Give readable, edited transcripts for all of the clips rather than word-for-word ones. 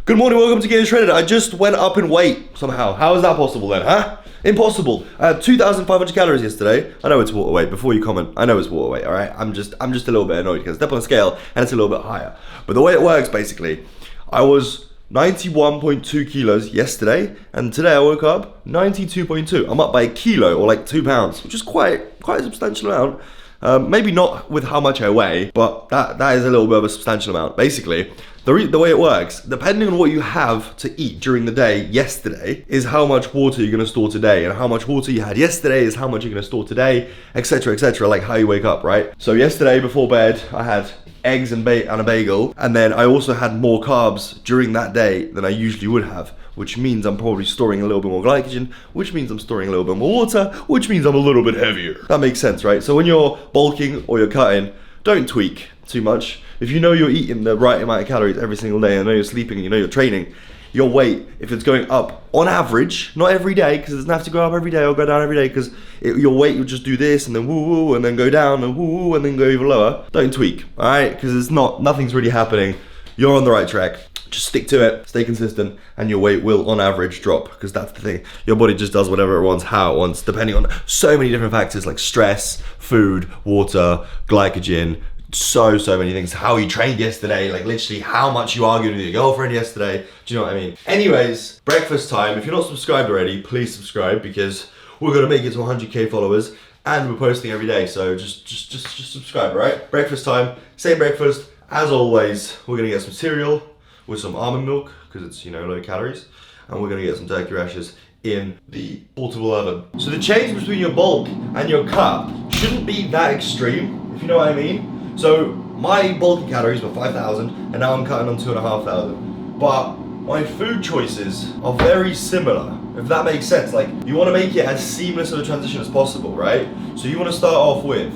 Good morning, welcome to Getting Shredded. I just went up in weight somehow. How is that possible then, huh? Impossible. I had 2,500 calories yesterday. I know it's water weight, before you comment. I know it's water weight, alright? I'm just a little bit annoyed because I step on a scale and it's a little bit higher. But the way it works, basically, I was 91.2 kilos yesterday, and today I woke up 92.2. I'm up by a kilo, or like 2 pounds, which is quite a substantial amount. Maybe not with how much I weigh, but that is a little bit of a substantial amount. Basically, the way it works, depending on what you have to eat during the day yesterday, is how much water you're going to store today, and how much water you had yesterday is how much you're going to store today, etc., like how you wake up, right? So yesterday before bed, I had eggs and a bagel, and then I also had more carbs during that day than I usually would have, which means I'm probably storing a little bit more glycogen, which means I'm storing a little bit more water, which means I'm a little bit heavier. That makes sense, right? So when you're bulking or you're cutting, don't tweak too much. If you know you're eating the right amount of calories every single day, and know you're sleeping, and you know you're training, your weight, if it's going up on average, not every day, because it doesn't have to go up every day or go down every day, because your weight will just do this and then woo woo and then go down and woo woo and then go even lower. Don't tweak, all right? Because nothing's really happening. You're on the right track. Just stick to it, stay consistent, and your weight will on average drop, because that's the thing. Your body just does whatever it wants, how it wants, depending on so many different factors like stress, food, water, glycogen, so many things. How you trained yesterday, like literally how much you argued with your girlfriend yesterday. Do you know what I mean? Anyways, breakfast time. If you're not subscribed already, please subscribe, because we're gonna make it to 100k followers, and we're posting every day. So just subscribe, all right? Breakfast time, same breakfast as always. We're gonna get some cereal with some almond milk, because it's, low calories, and we're gonna get some turkey rashers in the portable oven. So the change between your bulk and your cut shouldn't be that extreme, if you know what I mean. So my bulky calories were 5,000, and now I'm cutting on 2,500. But my food choices are very similar, if that makes sense. Like, you want to make it as seamless of a transition as possible, right? So you want to start off with,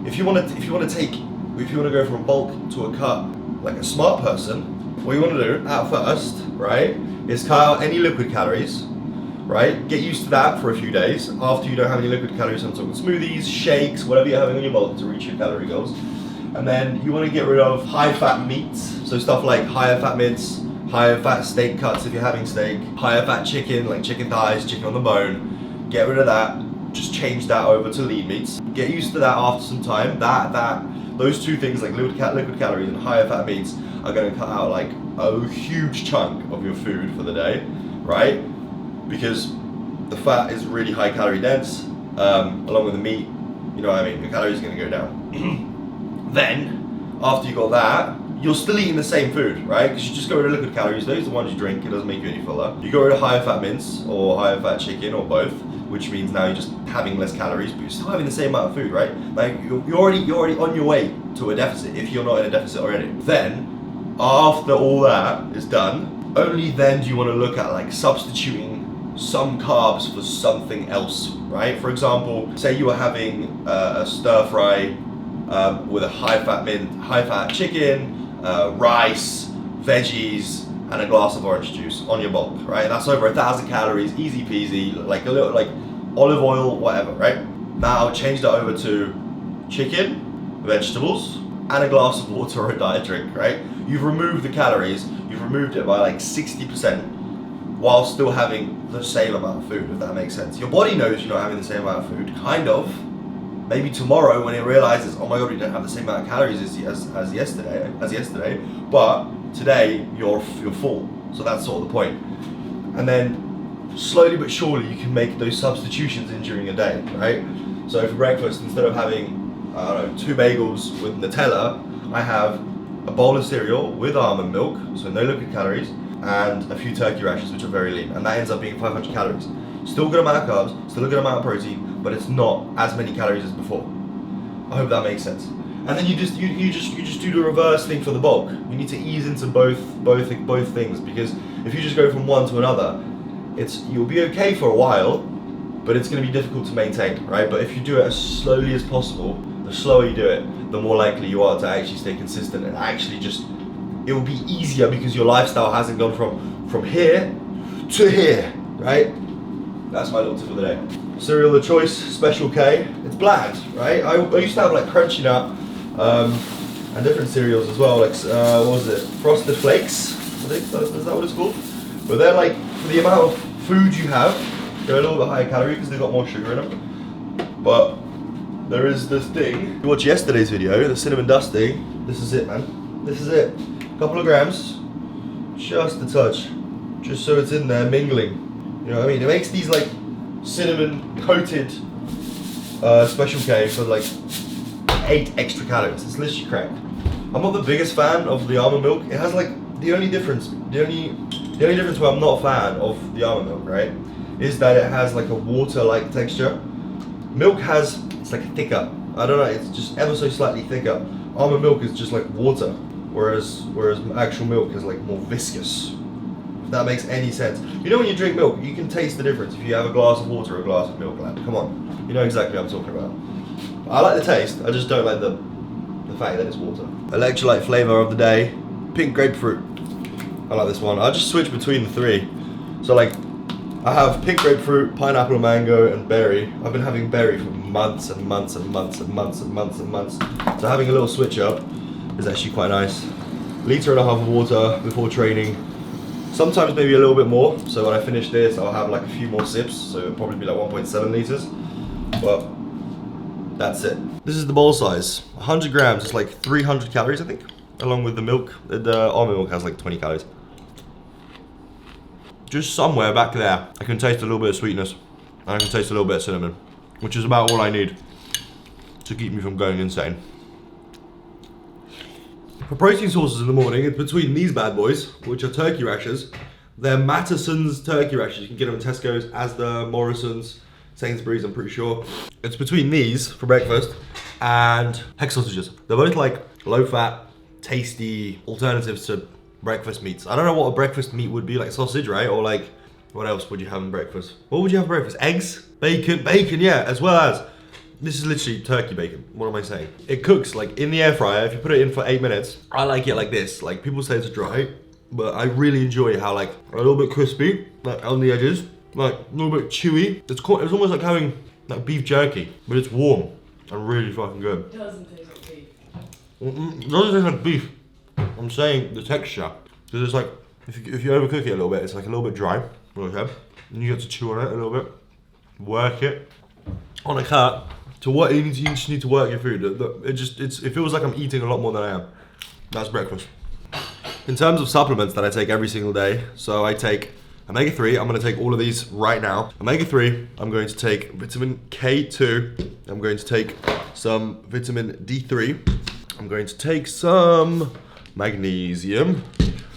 if you want to go from a bulk to a cut like a smart person, what you want to do at first, right, is cut out any liquid calories, right? Get used to that for a few days. After you don't have any liquid calories, I'm talking smoothies, shakes, whatever you're having on your bulk to reach your calorie goals. And then you want to get rid of high-fat meats, so stuff like higher fat mince, higher fat steak cuts if you're having steak, higher fat chicken, like chicken thighs, chicken on the bone. Get rid of that. Just change that over to lean meats. Get used to that after some time. Those two things, like liquid calories and higher fat meats, are going to cut out like a huge chunk of your food for the day, right? Because the fat is really high calorie dense, along with the meat. You know what I mean? Your calories are going to go down. Then, after you got that, you're still eating the same food, right? Because you just got rid of liquid calories. Those are the ones you drink. It doesn't make you any fuller. You got rid of higher fat mince or higher fat chicken or both, which means now you're just having less calories, but you're still having the same amount of food, right? Like you're already on your way to a deficit if you're not in a deficit already. Then, after all that is done, only then do you want to look at like substituting some carbs for something else, right? For example, say you were having a stir fry with a high fat chicken, rice, veggies, and a glass of orange juice on your bulk, right? That's over 1,000 calories, easy peasy, like a little, like olive oil, whatever, right? Now change that over to chicken, vegetables, and a glass of water or a diet drink, right? You've removed the calories, you've removed it by like 60%, while still having the same amount of food, if that makes sense. Your body knows you're not having the same amount of food, kind of. Maybe tomorrow when it realizes, oh my god, you don't have the same amount of calories as yesterday, but today you're full. So that's sort of the point. And then slowly but surely you can make those substitutions in during a day, right? So for breakfast, instead of having 2 bagels with Nutella, I have a bowl of cereal with almond milk, so no liquid calories, and a few turkey rashers, which are very lean, and that ends up being 500 calories. Still a good amount of carbs, still a good amount of protein, but it's not as many calories as before. I hope that makes sense. And then you just do the reverse thing for the bulk. You need to ease into both things, because if you just go from one to another, you'll be okay for a while, but it's going to be difficult to maintain, right? But if you do it as slowly as possible, the slower you do it, the more likely you are to actually stay consistent, and actually it will be easier because your lifestyle hasn't gone from here to here, right? That's my little tip of the day. Cereal of choice, Special K. It's bland, right? I used to have like Crunchy Nut and different cereals as well, like what was it? Frosted Flakes. think is that what it's called? But they're like, for the amount of food you have, they're a little bit higher calorie because they've got more sugar in them. But there is this thing. You watch yesterday's video, the cinnamon dust thing. This is it, man. This is it. A couple of grams, just a touch, just so it's in there mingling. You know what I mean? It makes these like cinnamon coated Special K for like 8 extra calories. It's literally crack. I'm not the biggest fan of the almond milk. It has like the only difference where I'm not a fan of the almond milk, right, is that it has like a water-like texture. Milk has, it's like thicker. I don't know, it's just ever so slightly thicker. Almond milk is just like water, whereas actual milk is like more viscous. If that makes any sense. You know when you drink milk, you can taste the difference if you have a glass of water or a glass of milk. Like, come on, you know exactly what I'm talking about. I like the taste, I just don't like the fact that it's water. Electrolyte flavour of the day, pink grapefruit. I like this one. I just switch between the 3. So like, I have pink grapefruit, pineapple, mango, and berry. I've been having berry for months and months and months and months and months and months. So having a little switch up is actually quite nice. 1.5 litres of water before training. Sometimes maybe a little bit more. So when I finish this, I'll have like a few more sips. So it'll probably be like 1.7 litres. But that's it. This is the bowl size. 100 grams, it's like 300 calories, I think. Along with the milk. The almond milk has like 20 calories. Just somewhere back there, I can taste a little bit of sweetness. And I can taste a little bit of cinnamon. Which is about all I need to keep me from going insane. For protein sources in the morning, it's between these bad boys, which are turkey rashers. They're Mattison's turkey rashers. You can get them in Tesco's, Asda, Morrison's, Sainsbury's, I'm pretty sure. It's between these for breakfast and hex sausages. They're both like low-fat, tasty alternatives to breakfast meats. I don't know what a breakfast meat would be, like sausage, right? Or like, what else would you have in breakfast? What would you have for breakfast? Eggs? Bacon, yeah, as well as, this is literally turkey bacon. What am I saying? It cooks like in the air fryer. If you put it in for 8 minutes, I like it like this. Like people say it's dry, but I really enjoy how like a little bit crispy, like on the edges, like a little bit chewy. It's almost like having like beef jerky, but it's warm and really fucking good. It doesn't taste like beef. It doesn't taste like beef. I'm saying the texture, because it's like if you overcook it a little bit, it's like a little bit dry. Okay, and you get to chew on it a little bit, work it on a cut. To what you just need to work your food. It feels like I'm eating a lot more than I am. That's breakfast. In terms of supplements that I take every single day, so I take omega-3. I'm going to take all of these right now. Omega-3. I'm going to take vitamin K2. I'm going to take some vitamin D3. I'm going to take some magnesium.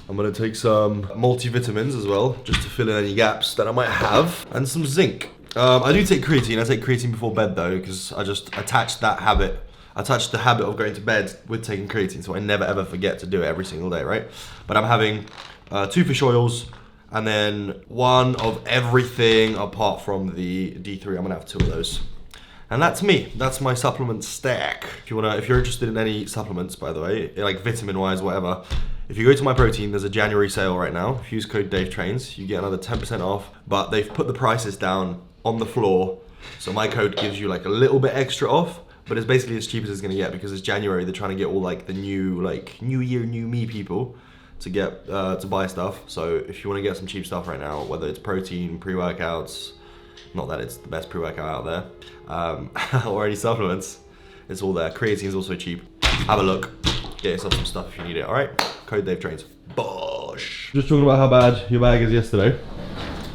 I'm going to take some multivitamins as well, just to fill in any gaps that I might have, and some zinc. I do take creatine. I take creatine before bed though, because I just attached the habit of going to bed with taking creatine, so I never ever forget to do it every single day, right? But I'm having 2 fish oils, and then 1 of everything apart from the D3. I'm gonna have 2 of those. And that's me. That's my supplement stack. If you're interested in any supplements, by the way, like vitamin-wise, whatever, if you go to My Protein, there's a January sale right now. If you use code DaveTrains, you get another 10% off. But they've put the prices down on the floor, so my code gives you like a little bit extra off. But it's basically as cheap as it's gonna get, because it's January. They're trying to get all like the new year, new me people to get to buy stuff. So if you want to get some cheap stuff right now, whether it's protein, pre-workouts, not that it's the best pre-workout out there, or any supplements, it's all there. Creatine is also cheap. Have a look, get yourself some stuff if you need it. All right, code DaveTrains. Bosh. Just talking about how bad your bag is yesterday.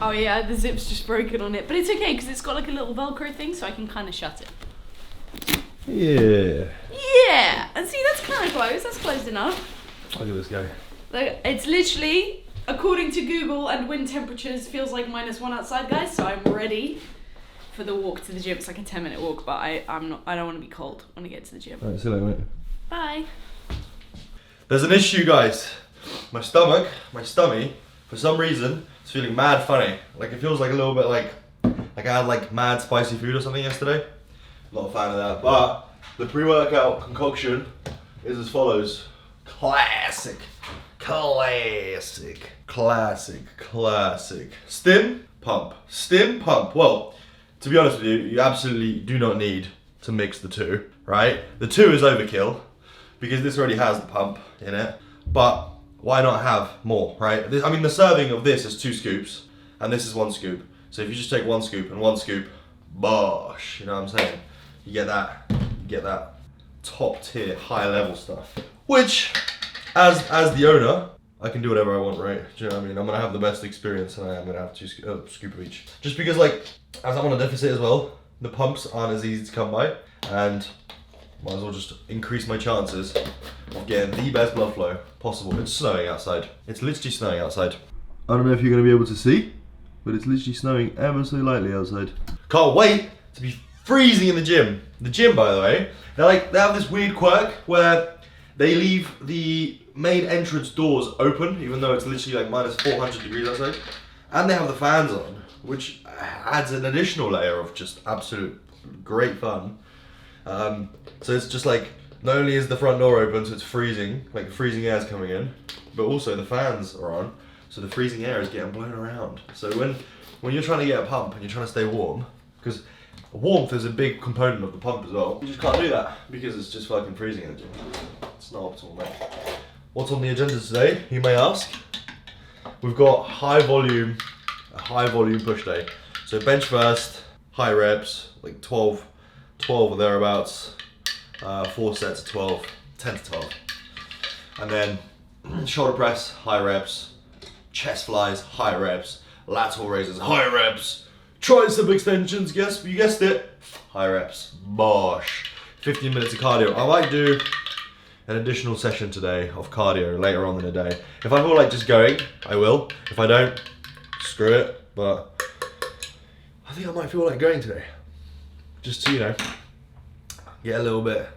Oh yeah, the zip's just broken on it, but it's okay because it's got like a little Velcro thing, so I can kind of shut it. Yeah. Yeah, and see, that's kind of close. That's close enough. Look at this guy. Like, it's literally, according to Google and wind temperatures, feels like -1 outside, guys. So I'm ready for the walk to the gym. It's like a 10-minute walk, but I don't want to be cold when I get to the gym. Alright, see you later, mate. Bye. There's an issue, guys. My stomach, for some reason, is feeling mad funny. Like it feels like a little bit like I had like mad spicy food or something yesterday. Not a fan of that, but the pre-workout concoction is as follows. Classic. Stim, pump. Well, to be honest with you, you absolutely do not need to mix the two, right? The 2 is overkill because this already has the pump in it. But why not have more, right? I mean, the serving of this is 2 scoops, and this is 1 scoop. So if you just take 1 scoop and 1 scoop, bosh, you know what I'm saying? You get that top tier, high level stuff. Which, as the owner, I can do whatever I want, right? Do you know what I mean? I'm gonna have the best experience, and I am gonna have 2 scoop of each. Just because, like, as I'm on a deficit as well, the pumps aren't as easy to come by, and might as well just increase my chances of getting the best blood flow possible. It's snowing outside. It's literally snowing outside. I don't know if you're gonna be able to see, but it's literally snowing ever so lightly outside. Can't wait to be freezing in the gym. The gym, by the way, they have this weird quirk where they leave the main entrance doors open, even though it's literally like minus 400 degrees outside, and they have the fans on, which adds an additional layer of just absolute great fun. So it's just like, not only is the front door open, so it's freezing, like freezing air is coming in, but also the fans are on, so the freezing air is getting blown around. So when you're trying to get a pump and you're trying to stay warm, because warmth is a big component of the pump as well, you just can't do that because it's just fucking freezing in the gym. It's not optimal, mate. What's on the agenda today, you may ask? We've got a high volume push day. So bench first, high reps, like 12 or thereabouts, 4 sets of 12, 10 to 12. And then shoulder press, high reps, chest flies, high reps, lateral raises, high reps, tricep extensions, you guessed it, high reps, bosh. 15 minutes of cardio. I might do an additional session today of cardio later on in the day. If I feel like just going, I will. If I don't, screw it. But I think I might feel like going today. Just to, you know, get a little bit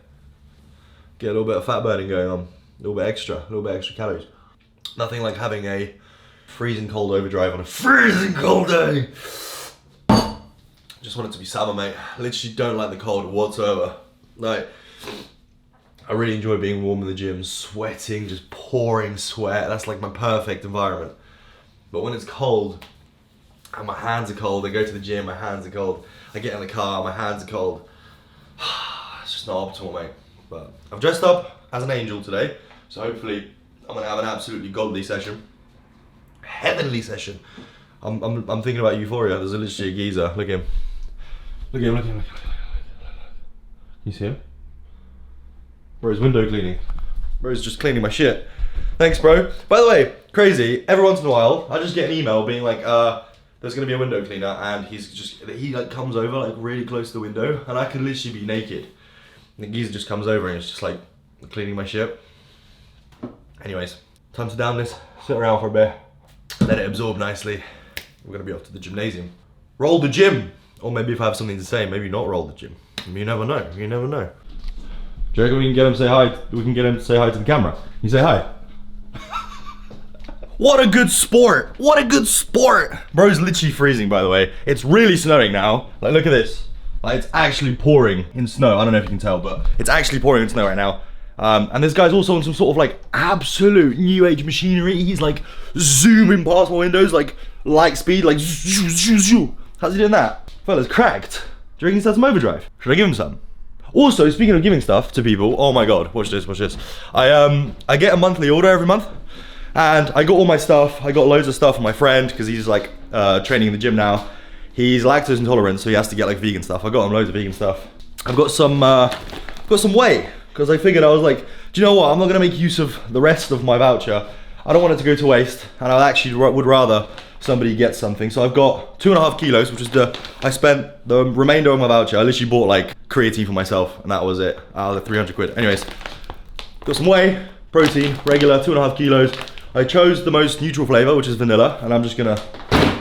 of fat burning going on. A little bit extra calories. Nothing like having a freezing cold overdrive on a freezing cold day. Just want it to be summer, mate. Literally don't like the cold whatsoever. Like, I really enjoy being warm in the gym, sweating, just pouring sweat. That's like my perfect environment. But when it's cold, and my hands are cold, I go to the gym, my hands are cold. I get in the car, my hands are cold. It's just not optimal, mate. But I've dressed up as an angel today, so hopefully I'm gonna have an absolutely godly session. Heavenly session. I'm thinking about Euphoria. There's literally a geezer. Look at him. Look at him. You see him? Bro's window cleaning. Bro's just cleaning my shit. Thanks, bro. By the way, crazy. Every once in a while, I just get an email being like, there's gonna be a window cleaner, and he like comes over like really close to the window, and I could literally be naked. And the geezer just comes over and it's just like cleaning my shit. Anyways, time to down this, sit around for a bit, let it absorb nicely. We're gonna be off to the gymnasium. Roll the gym! Or maybe if I have something to say, maybe not roll the gym. You never know, you never know. Do you reckon we can get him to say hi? We can get him to say hi to the camera. You say hi. What a good sport! What a good sport! Bro's literally freezing, by the way. It's really snowing now. Like, look at this. Like, it's actually pouring in snow. I don't know if you can tell, but it's actually pouring in snow right now. And this guy's also on some sort of like absolute new age machinery. He's like zooming past my windows, like light speed, like zoo, zoo, zoo. How's he doing that? Fella's cracked. Do you reckon he's had some overdrive? Should I give him some? Also, speaking of giving stuff to people, oh my god, watch this, watch this. I get a monthly order every month, and I got all my stuff. I got loads of stuff from my friend because he's like training in the gym now. He's lactose intolerant, so he has to get like vegan stuff. I got him loads of vegan stuff. I've got some whey because I figured, I was like, do you know what? I'm not gonna make use of the rest of my voucher. I don't want it to go to waste, and I actually would rather somebody get something. So I've got 2.5 kilos, which is I spent the remainder of my voucher. I literally bought like creatine for myself, and that was it. Out of the 300 quid. Anyways, got some whey, protein, regular, 2.5 kilos. I chose the most neutral flavor, which is vanilla, and I'm just gonna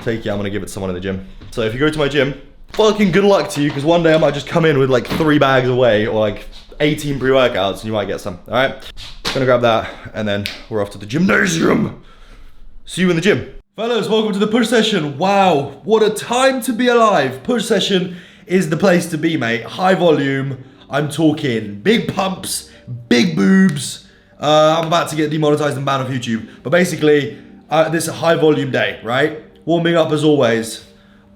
take it. I'm gonna give it to someone in the gym. So if you go to my gym, fucking good luck to you, because one day I might just come in with like 3 bags of whey or like 18 pre-workouts, and you might get some. All right, gonna grab that, and then we're off to the gymnasium. See you in the gym. Fellas, welcome to the push session. Wow, what a time to be alive. Push session is the place to be, mate. High volume, I'm talking big pumps, big boobs. I'm about to get demonetized and banned off YouTube. But basically, this is a high volume day, right? Warming up as always.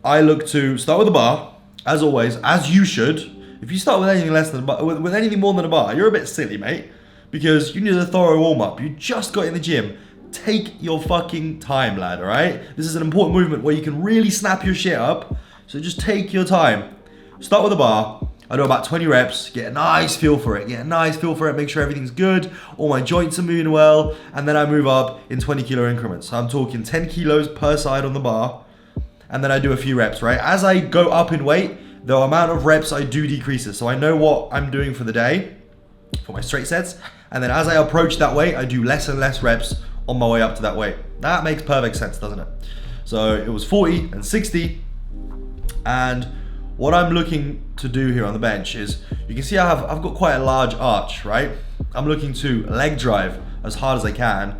I look to start with a bar, as always, as you should. If you start with anything less than a bar, with anything more than a bar, you're a bit silly, mate. Because you need a thorough warm up. You just got in the gym. take your fucking time, lad, all right? This is an important movement where you can really snap your shit up. So just take your time. Start with a bar. I do about 20 reps, get a nice feel for it, make sure everything's good, all my joints are moving well, and then I move up in 20 kilo increments. So I'm talking 10 kilos per side on the bar, and then I do a few reps, right? As I go up in weight, the amount of reps I do decreases. So I know what I'm doing for the day, for my straight sets, and then as I approach that weight, I do less and less reps on my way up to that weight. That makes perfect sense, doesn't it? So it was 40 and 60, and what I'm looking to do here on the bench is, you can see I've got quite a large arch, right? I'm looking to leg drive as hard as I can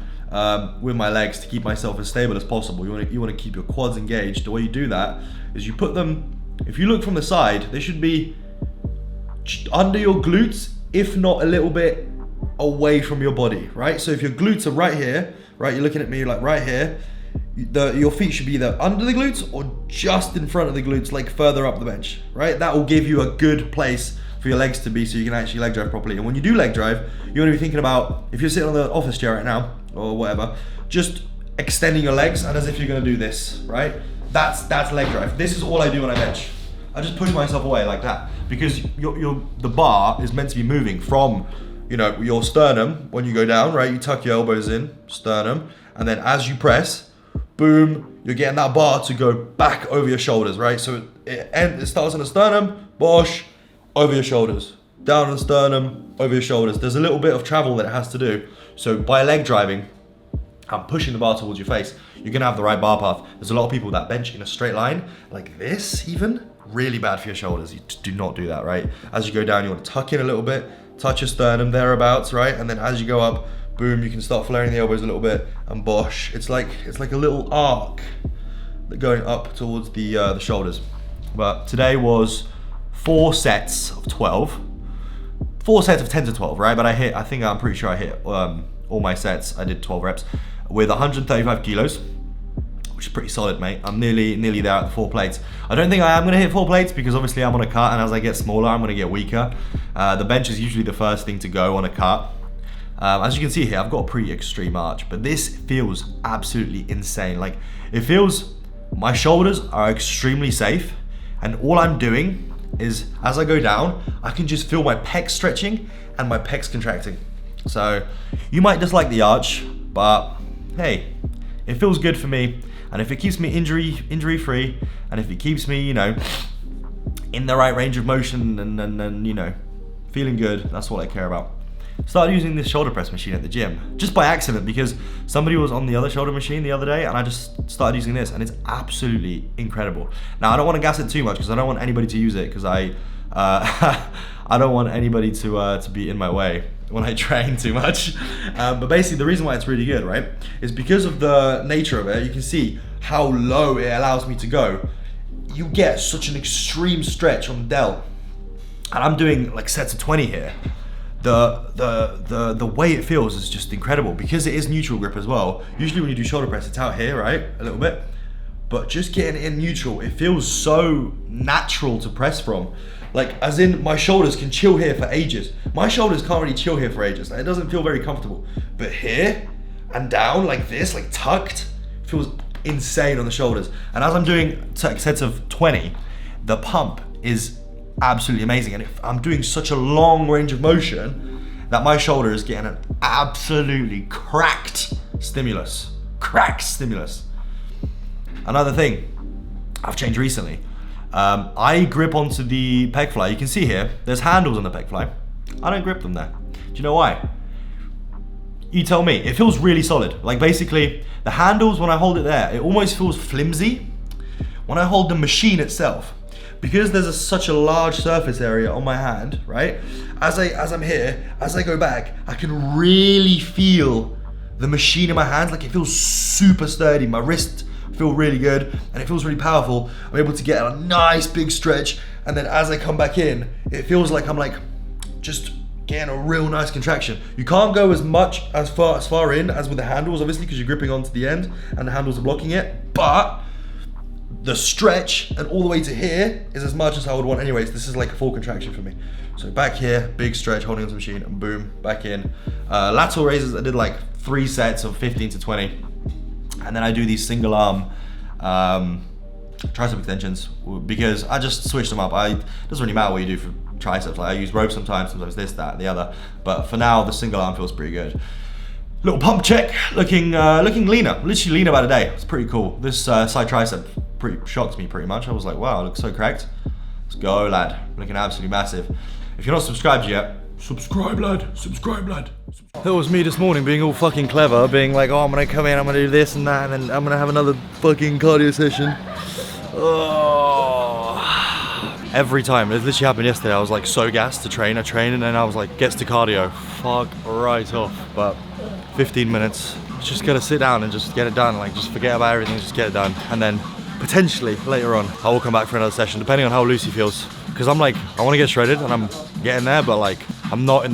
with my legs to keep myself as stable as possible. You want to keep your quads engaged. The way you do that is you put them, if you look from the side, they should be under your glutes, if not a little bit away from your body, right? So if your glutes are right here, right, you're looking at me like right here, your feet should be either under the glutes or just in front of the glutes, like further up the bench, right? That will give you a good place for your legs to be so you can actually leg drive properly. And when you do leg drive, you want to be thinking about, if you're sitting on the office chair right now or whatever, just extending your legs and as if you're going to do this, right? That's leg drive. This is all I do when I bench. I just push myself away like that, because the bar is meant to be moving from, you know, your sternum when you go down, right? You tuck your elbows in, sternum, and then as you press, boom, you're getting that bar to go back over your shoulders, right? So it starts on the sternum, bosh, over your shoulders, down on the sternum, over your shoulders. There's a little bit of travel that it has to do. So by leg driving, I'm pushing the bar towards your face, you're gonna have the right bar path. There's a lot of people that bench in a straight line, like this even, really bad for your shoulders. You do not do that, right? As you go down, you wanna tuck in a little bit, touch your sternum thereabouts, right? And then as you go up, boom, you can start flaring the elbows a little bit, and bosh. It's like a little arc going up towards the shoulders. But today was 4 sets of 12. 4 sets of 10 to 12, right? But I'm pretty sure I hit all my sets. I did 12 reps with 135 kilos, which is pretty solid, mate. I'm nearly there at the 4 plates. I don't think I am gonna hit 4 plates because obviously I'm on a cut, and as I get smaller, I'm gonna get weaker. The bench is usually the first thing to go on a cut. As you can see here, I've got a pretty extreme arch, but this feels absolutely insane. Like, it feels, my shoulders are extremely safe, and all I'm doing is, as I go down, I can just feel my pecs stretching and my pecs contracting. So, you might dislike the arch, but hey, it feels good for me, and if it keeps me injury free, and if it keeps me, you know, in the right range of motion and you know, feeling good, that's all I care about. Started using this shoulder press machine at the gym just by accident, because somebody was on the other shoulder machine the other day and I just started using this, and it's absolutely incredible. Now I don't want to gas it too much because I don't want anybody to use it, because I don't want anybody to be in my way when I train too much. But basically the reason why it's really good, right, is because of the nature of it. You can see how low it allows me to go. You get such an extreme stretch on the delt, and I'm doing like sets of 20 here. The way it feels is just incredible, because it is neutral grip as well. Usually when you do shoulder press, it's out here, right, a little bit, but just getting it in neutral, it feels so natural to press from. Like, as in, my shoulders can chill here for ages. My shoulders can't really chill here for ages. It doesn't feel very comfortable, but here and down like this, like tucked, feels insane on the shoulders. And as I'm doing sets of 20, the pump is absolutely amazing, and I'm doing such a long range of motion that my shoulder is getting an absolutely cracked stimulus. Another thing I've changed recently, I grip onto the pec fly. You can see here, there's handles on the pec fly. I don't grip them there. Do you know why? You tell me. It feels really solid. Like, basically, the handles, when I hold it there, it almost feels flimsy. When I hold the machine itself, because there's such a large surface area on my hand, right? As I'm here, as I go back, I can really feel the machine in my hands. Like, it feels super sturdy. My wrists feel really good, and it feels really powerful. I'm able to get a nice big stretch, and then as I come back in, it feels like I'm like just getting a real nice contraction. You can't go as far in as with the handles, obviously, because you're gripping onto the end and the handles are blocking it, but the stretch and all the way to here is as much as I would want anyways. This is like a full contraction for me. So back here, big stretch, holding onto the machine, and boom, back in. Lateral raises, I did like 3 sets of 15 to 20. And then I do these single arm tricep extensions because I just switch them up. It doesn't really matter what you do for triceps. Like I use ropes sometimes this, that, the other. But for now, the single arm feels pretty good. Little pump check, looking leaner, literally leaner by the day. It's pretty cool. This side tricep shocked me pretty much. I was like, wow, I look so cracked. Let's go, lad. Looking absolutely massive. If you're not subscribed yet, subscribe, lad. Subscribe, lad. That was me this morning being all fucking clever, being like, oh, I'm gonna come in, I'm gonna do this and that, and then I'm gonna have another fucking cardio session. Oh. Every time, it literally happened yesterday, I was like so gassed to train, and then I was like, gets to cardio, fuck right off. But 15 minutes, just gotta sit down and just get it done, like just forget about everything, just get it done. And then potentially later on, I will come back for another session, depending on how Lucy feels. Because I'm like, I wanna get shredded and I'm getting there, but like, I'm not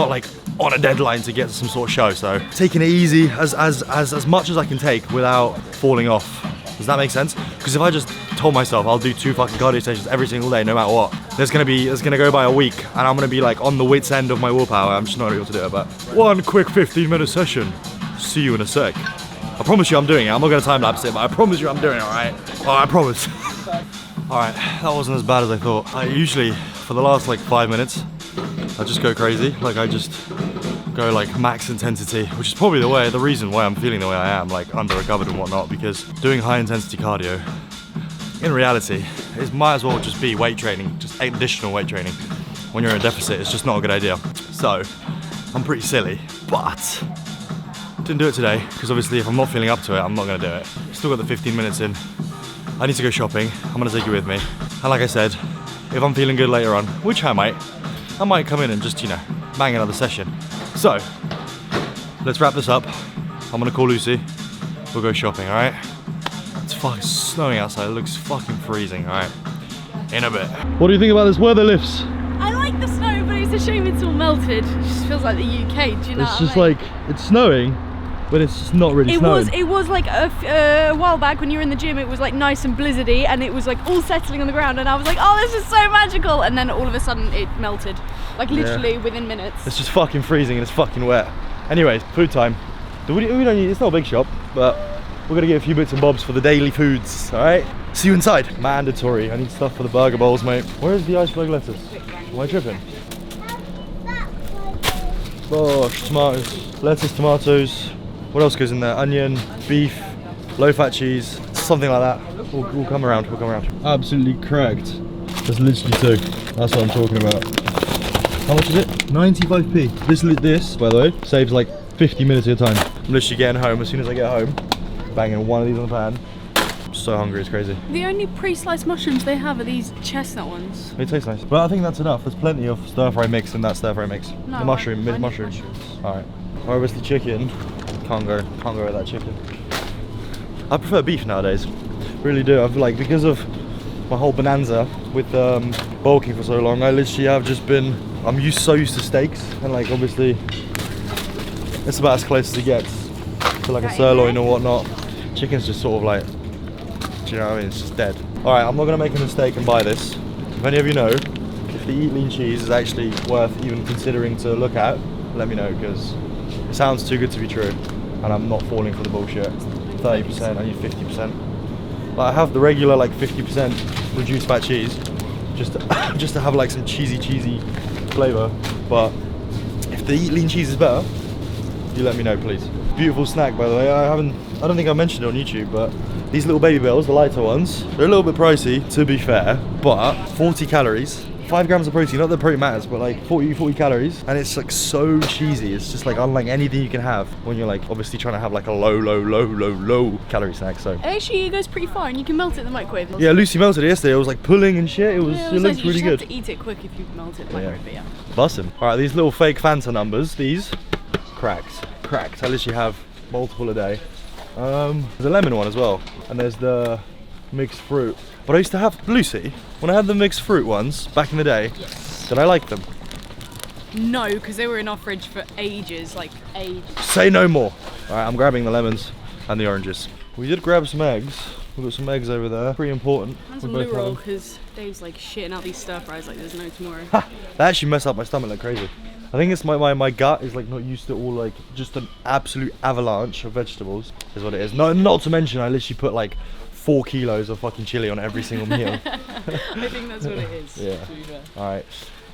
like on a deadline to get to some sort of show. So taking it easy as much as I can take without falling off. Does that make sense? Because if I just told myself I'll do 2 fucking cardio sessions every single day, no matter what, there's gonna go by a week and I'm gonna be like on the wit's end of my willpower. I'm just not able to do it. But one quick 15-minute session. See you in a sec. I promise you I'm doing it. I'm not gonna time lapse it, but I promise you I'm doing it, alright? Oh, I promise. Alright, that wasn't as bad as I thought. I usually, for the last like 5 minutes, I just go crazy. Like I just go like max intensity, which is probably the reason why I'm feeling the way I am, like under recovered and whatnot, because doing high intensity cardio, in reality, it might as well just be weight training, just additional weight training. When you're in a deficit, it's just not a good idea. So, I'm pretty silly, but didn't do it today, because obviously if I'm not feeling up to it, I'm not gonna do it. Still got the 15 minutes in. I need to go shopping. I'm gonna take you with me. And like I said, if I'm feeling good later on, which I might come in and just, you know, bang another session. So, let's wrap this up. I'm gonna call Lucy. We'll go shopping, alright? It's fucking snowing outside. It looks fucking freezing, alright? In a bit. What do you think about this weather lifts? I like the snow, but it's a shame it's all melted. It just feels like the UK, do you know It's just like, it's snowing, but it's just not really snowing. It was like a while back when you were in the gym, it was like nice and blizzardy and it was like all settling on the ground and I was like, oh, this is so magical. And then all of a sudden it melted, like literally within minutes. It's just fucking freezing and it's fucking wet. Anyways, food time. We don't need, it's not a big shop, but we're gonna get a few bits and bobs for the daily foods, all right? See you inside. Mandatory, I need stuff for the burger bowls, mate. Where's the iceberg lettuce? Am I tripping? Gosh, tomatoes. Lettuce, tomatoes. What else goes in there? Onion, beef, low-fat cheese, something like that. We'll come around, we'll come around. Absolutely correct. There's literally 2. That's what I'm talking about. How much is it? 95p. This, by the way, saves like 50 minutes of your time. I'm literally getting home. As soon as I get home, banging one of these on the pan. I'm so hungry, it's crazy. The only pre-sliced mushrooms they have are these chestnut ones. It tastes nice. But I think that's enough. There's plenty of stir-fry mix in that stir-fry mix. No, the mushroom, I need mushrooms. mushrooms. Alright. Obviously chicken. Can't go with that chicken. I prefer beef nowadays. Really do. I've like, because of my whole bonanza with bulking for so long, I literally have just been, so used to steaks, and like obviously it's about as close as it gets to like a sirloin or whatnot. Chicken's just sort of like, do you know what I mean? It's just dead. Alright, I'm not gonna make a mistake and buy this. If any of you know if the eat lean cheese is actually worth even considering to look at, let me know, because it sounds too good to be true and I'm not falling for the bullshit. 30%, I need 50%. Like I have the regular like 50% reduced fat cheese just to have like some cheesy flavour, but if the eat lean cheese is better, you let me know, please. Beautiful snack, by the way. I don't think I mentioned it on YouTube, but these little baby bells, the lighter ones, they're a little bit pricey, to be fair, but 40 calories, 5 grams of protein. Not that protein matters, but like 40 calories, and it's like so cheesy. It's just like unlike anything you can have when you're like obviously trying to have like a low calorie snack. So actually, it goes pretty far, and you can melt it in the microwave. Yeah, Lucy melted it yesterday. It was like pulling and shit. It looked nice. really good. You just have to eat it quick if you melt it in the microwave. But yeah. Bussin'. All right, these little fake Fanta numbers. These cracked. I literally have multiple a day. There's a lemon one as well, and there's the mixed fruit. But I used to have, Lucy, when I had the mixed fruit ones back in the day, did I like them? No, because they were in our fridge for ages, like ages. Say no more. All right, I'm grabbing the lemons and the oranges. We did grab some eggs. We've got some eggs over there, pretty important. That's a loo roll, because Dave's like shitting out these stir fries like there's no tomorrow. They actually mess up my stomach like crazy. I think it's my gut is like not used to all like just an absolute avalanche of vegetables is what it is. Not to mention I literally put like 4 kilos of fucking chili on every single meal. I think that's what it is. Yeah. Alright.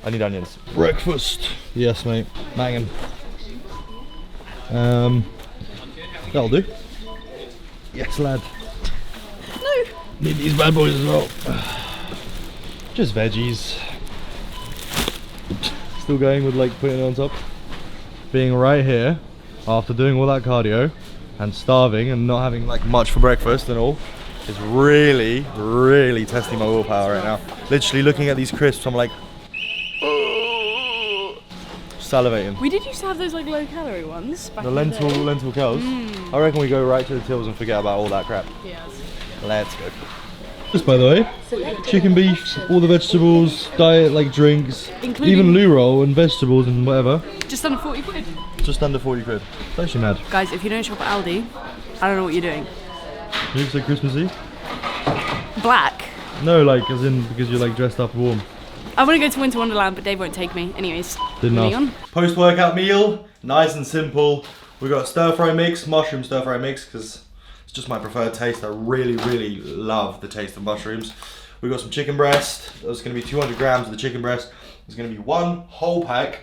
I need onions. Breakfast. Yes, mate. Banging. That'll do. Yes, lad. No. Need these bad boys as well. Just veggies. Still going with like putting it on top. Being right here after doing all that cardio and starving and not having like much for breakfast and all is really, really testing my willpower right now. Literally looking at these crisps, I'm like salivating. We did used to have those like low calorie ones back The in lentil cows. I reckon we go right to the tills and forget about all that crap. Yeah. Let's go. Just by the way, chicken, beef, all the vegetables, diet like drinks, Including even loo roll and vegetables and whatever. just under 40 quid. Just under 40 quid. It's actually mad. Guys, if you don't shop at Aldi, I don't know what you're doing. You look so Christmassy. Black. No, like as in because you're like dressed up warm. I want to go to Winter Wonderland, but Dave won't take me. Anyways, Didn't moving ask. on. Post-workout meal, nice and simple. We got stir-fry mix, mushroom stir-fry mix, because it's just my preferred taste. I really, really love the taste of mushrooms. We got some chicken breast. There's going to be 200 grams of the chicken breast. There's going to be 1 whole pack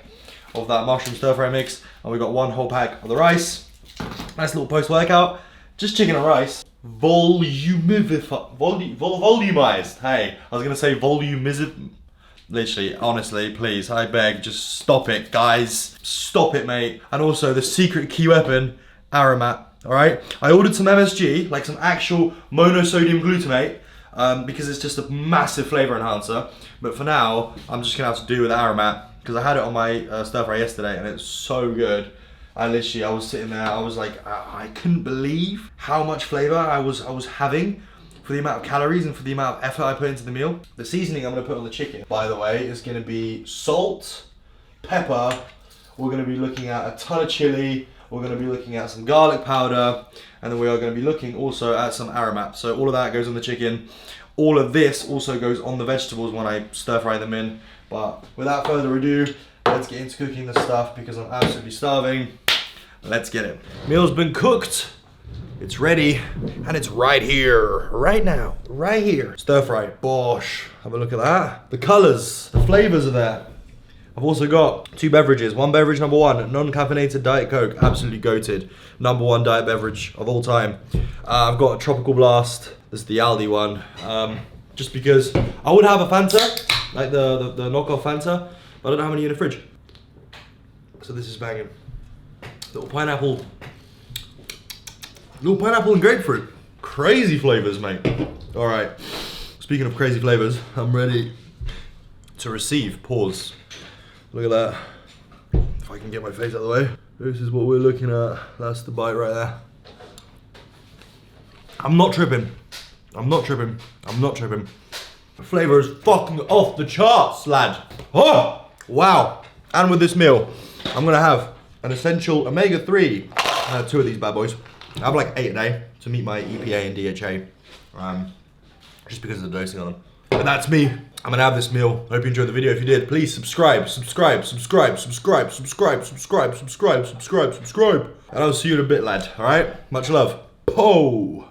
of that mushroom stir-fry mix, and we got 1 whole pack of the rice. Nice little post-workout. Just chicken and rice. Volumized. Hey, I was going to say volumized. Literally, honestly, please, I beg, just stop it, guys. Stop it, mate. And also, the secret key weapon, aromat, alright? I ordered some MSG, like some actual monosodium glutamate, because it's just a massive flavor enhancer. But for now, I'm just gonna have to do with aromat, because I had it on my stir fry yesterday, and it's so good. I was sitting there, I was like, I couldn't believe how much flavor I was having for the amount of calories and for the amount of effort I put into the meal. The seasoning I'm gonna put on the chicken, by the way, is gonna be salt, pepper, we're gonna be looking at a ton of chili, we're gonna be looking at some garlic powder, and then we are gonna be looking also at some aromat. So all of that goes on the chicken. All of this also goes on the vegetables when I stir fry them in. But without further ado, let's get into cooking this stuff because I'm absolutely starving. Let's get it. Meal's been cooked. It's ready, and it's right here, right now, right here. Stir fry, bosh. Have a look at that. The colors, the flavors are there. I've also got 2 beverages. 1 beverage, number 1, non-caffeinated Diet Coke, absolutely goated. Number 1 diet beverage of all time. I've got a Tropical Blast. This is the Aldi one. Just because I would have a Fanta, like the knockoff Fanta, but I don't have any in the fridge. So this is banging. Little pineapple and grapefruit. Crazy flavors, mate. All right. Speaking of crazy flavors, I'm ready to receive. Pause. Look at that. If I can get my face out of the way. This is what we're looking at. That's the bite right there. I'm not tripping. The flavor is fucking off the charts, lad. Oh, wow. And with this meal, I'm gonna have an essential omega-3. 2 of these bad boys. I have like 8 a day to meet my EPA and DHA, just because of the dosing on them. But that's me. I'm gonna have this meal. Hope you enjoyed the video. If you did, please subscribe. And I'll see you in a bit, lad. All right? Much love. Po.